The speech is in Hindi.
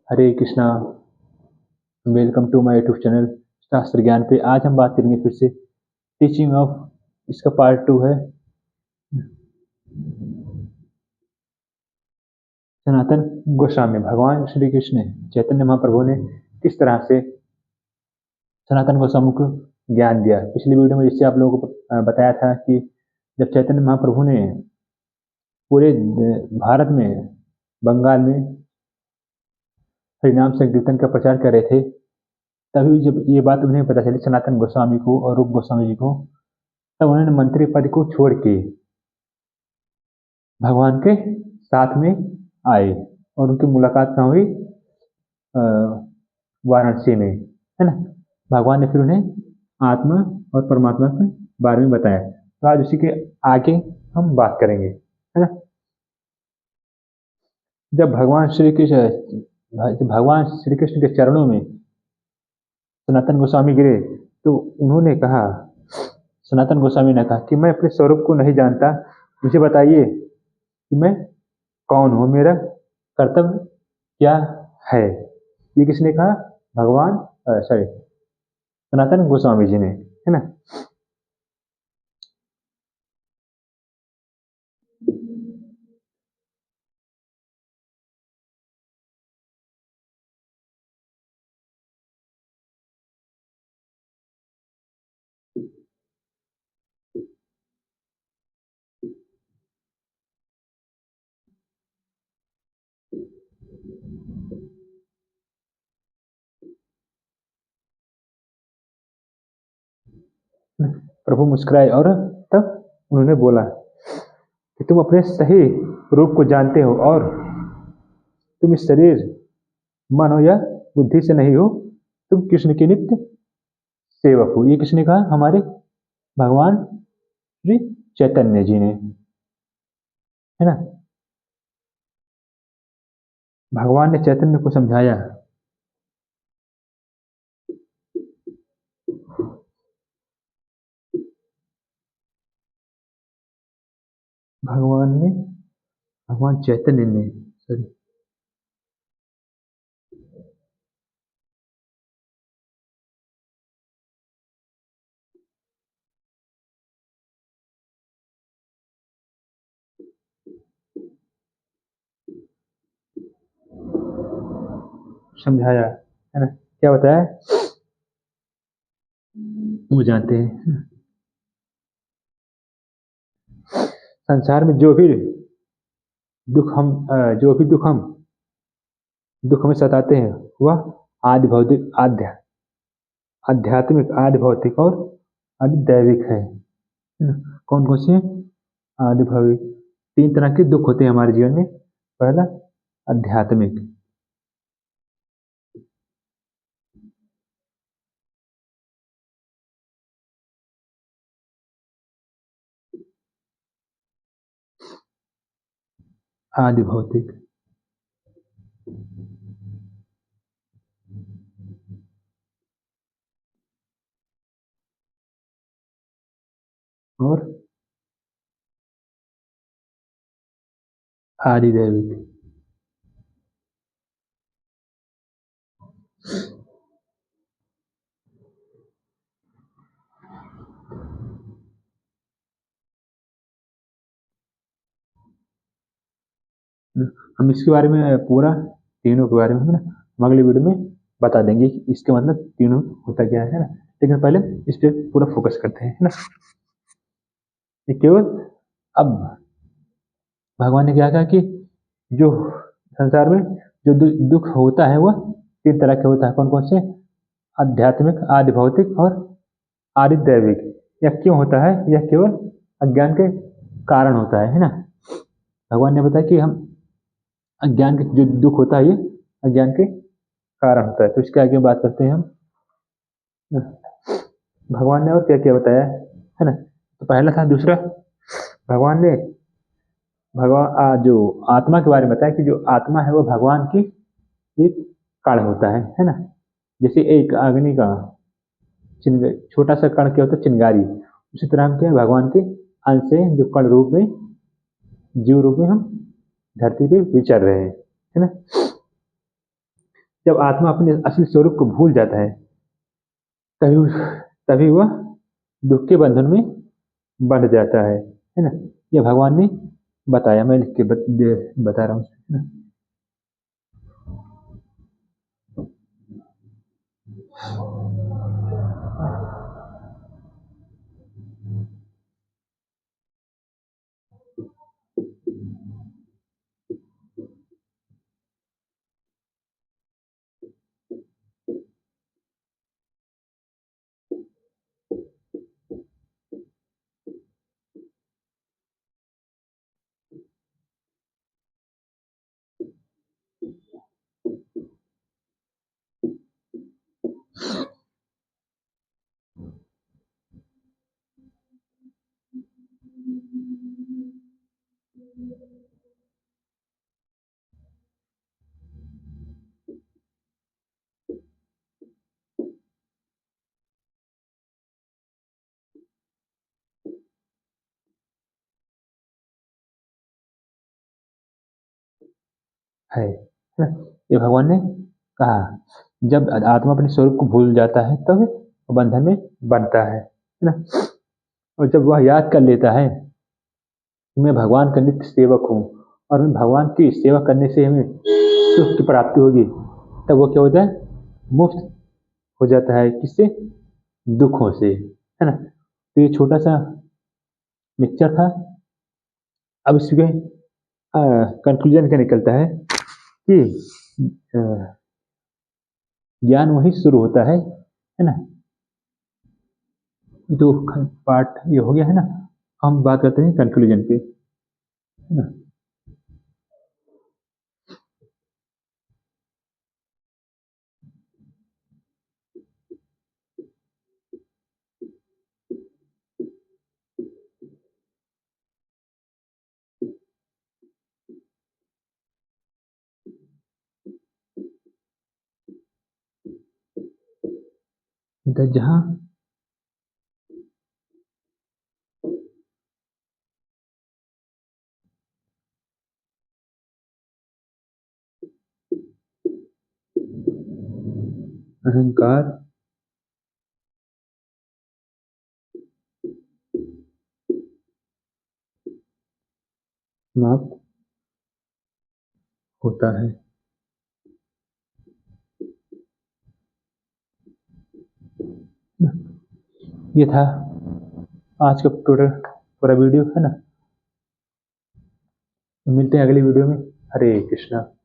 Hare Krishna. Welcome to my YouTube channel Shastra Gyan पे। आज हम बात करेंगे फिर से टीचिंग ऑफ, इसका पार्ट 2 है। सनातन गोस्वामी भगवान श्री कृष्ण चैतन्य महाप्रभु ने किस तरह से सनातन गोस्वामी को ज्ञान दिया। पिछली वीडियो में जिससे आप लोगों को बताया था कि जब चैतन्य महाप्रभु ने पूरे भारत में, बंगाल में हरिनाम संकीर्तन का प्रचार कर रहे थे, तभी जब ये बात उन्हें पता चली सनातन गोस्वामी को और रूप गोस्वामी जी को, तब उन्होंने मंत्री पद को छोड़ के भगवान के साथ में आए और उनकी मुलाकात कहाँ हुई? वाराणसी में, है ना। भगवान ने फिर उन्हें आत्मा और परमात्मा के बारे में बताया। तो आज उसी के आगे हम बात करेंगे, है ना। जब भगवान श्री कृष्ण के चरणों में सनातन गोस्वामी गिरे तो उन्होंने कहा, सनातन गोस्वामी ने कहा कि मैं अपने स्वरूप को नहीं जानता, मुझे बताइए कि मैं कौन हूँ, मेरा कर्तव्य क्या है। ये किसने कहा? भगवान सॉरी सनातन गोस्वामी जी ने, है ना। प्रभु मुस्कुराए और तब उन्होंने बोला कि तुम अपने सही रूप को जानते हो और तुम इस शरीर, मन हो या बुद्धि से नहीं हो, तुम कृष्ण के नित्य सेवक हो। ये किसने कहा? हमारे भगवान श्री चैतन्य जी ने, है ना। भगवान ने चैतन्य को समझाया। भगवान चैतन्य ने सॉरी समझाया, है ना। क्या बताया? वो जानते हैं संसार में जो भी दुख हमें सताते हैं, वह आदि भौतिक, आध्यात्मिक, आदि भौतिक और आदि दैविक है ना। कौन कौन से? आदि भौतिक। तीन तरह के दुख होते हैं हमारे जीवन में। पहला आध्यात्मिक, आदि भौतिक और आदि दैविक। हम इसके बारे में पूरा, तीनों के बारे में, है ना, हम अगली वीडियो में बता देंगे कि इसके मतलब तीनों होता क्या है ना। लेकिन पहले इस पे पूरा फोकस करते हैं, है ना। ये केवल अब भगवान ने क्या कहा कि जो संसार में जो दुख होता है वह तीन तरह के होता है। कौन कौन से? आध्यात्मिक, आदि भौतिक और आदि दैविक। यह क्यों होता है? यह केवल अज्ञान के कारण होता है ना। भगवान ने बताया कि हम अज्ञान के जो दुख होता है ये अज्ञान के कारण होता है। तो इसके आगे बात करते हैं हम। भगवान ने और क्या क्या बताया, है ना। तो पहला था, दूसरा भगवान ने जो आत्मा के बारे में बताया कि जो आत्मा है वो भगवान की एक कण होता है ना। जैसे एक अग्नि का छोटा सा कण क्या होता है? चिंगारी। उसी तरह हम क्या है? भगवान के अंश से जो कण रूप में, जीव रूप में हम धरती पे विचर रहे हैं, है ना। जब आत्मा अपने असली स्वरूप को भूल जाता है तभी तभी वह दुख के बंधन में बंध जाता है ना। यह भगवान ने बताया, मैं लिख के बता रहा हूँ, है ना। है ना। ये भगवान ने कहा, जब आत्मा अपने स्वरूप को भूल जाता है तब वो बंधन में बनता है ना। और जब वह याद कर लेता है कि मैं भगवान का नित्य सेवक हूँ और मैं भगवान की सेवा करने से हमें सुख की प्राप्ति होगी, तब वो क्या होता है, मुक्त हो जाता है, किससे, दुखों से, है ना। तो ये छोटा सा मिक्सचर था। अब इसमें कंक्लूजन क्या निकलता है कि ज्ञान वहीं शुरू होता है ना। जो पार्ट ये हो गया है ना, हम बात करते हैं कंक्लूजन पे, है ना। जहाँ अहंकार समाप्त होता है। ये था आज का टोटल पूरा वीडियो, है ना। मिलते हैं अगली वीडियो में। हरे कृष्णा।